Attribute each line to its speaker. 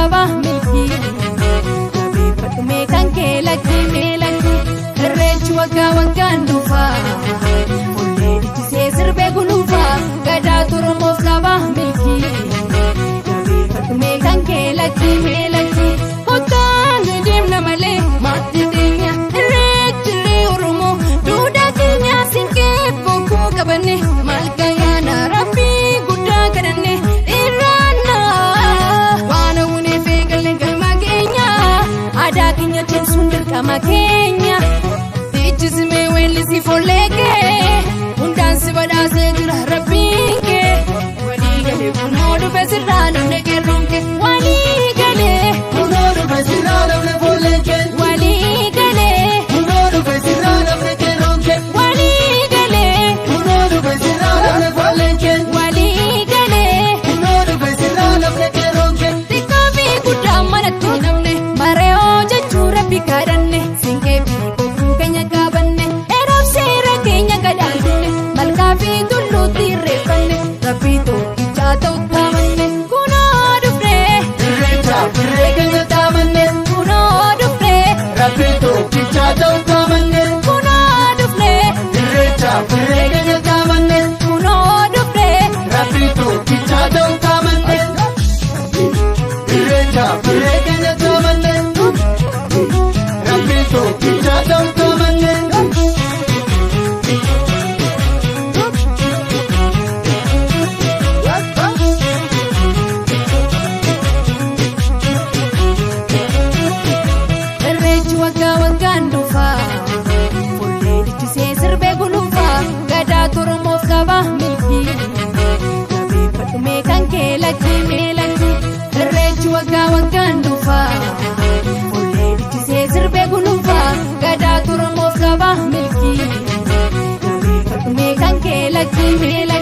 Speaker 1: qaba milkii Beeffadhume kan kee lakki meelakki Irreechi waggaa waggaan dhufa Fullee ijjisee sirbee gulufa Gadaa Oromoof qaba milkii Beeffadhume kan kee lakki meelakki Hottaan deemna malee maatii teenya Irreechi Oromoo duudhaa keenya siinqee bokkuu qabanne malka yaana Rabbii guddaa kadhanne irraanna waan hawwinee feegalee galma keenya aadaa keenya teessuun dirqama keenya ijjismee weellisii follee kee hundaan si badhaasee jira Rabbiin kee walii galee kunoo dhufe sirraa namne qeerroon kee walii galee kunoo dhufe sirraa namne follee kee walii galee kunoo dhufe sirraa namne qeerroon kee walii galee kunoo dhufe sirraa namne follee kee walii galee kunoo dhufe sirraa namne qeerroon kee xiqqoo fi guddaa manatti namne mareeoo jechuu Rabbi kadhanne siinqee fi bokkuu keenya qabanne eeroof seera keenya gadaalchine malkaa fi tulluutti irreeffanne Rabbii tokkichaa ta'u taamanne kunoo dhufnee irreechaaf irree keenya taamanne kunoo dhufnee Rabbii tokkichaa ta'u taamanne kunoo dhufnee irreechaaf irree keenya taamanne kunoo dhufnee Rabbii tokkichaa ta'u taamanne irreechaaf irree keenya taamanne Rabbii tokkichaa ta'u taamanne Irreechi waggaa waggaan dhufa Fullee ijjisee sirbee gulufa Gadaa Oromoof qaba milkii Beeffadhume kan kee lakki meelakki Irreechi waggaa waggaan dhufa Fullee ijjisee sirbee gulufa Gadaa Oromoof qaba milkii Beeffadhume kan kee lakki meelakki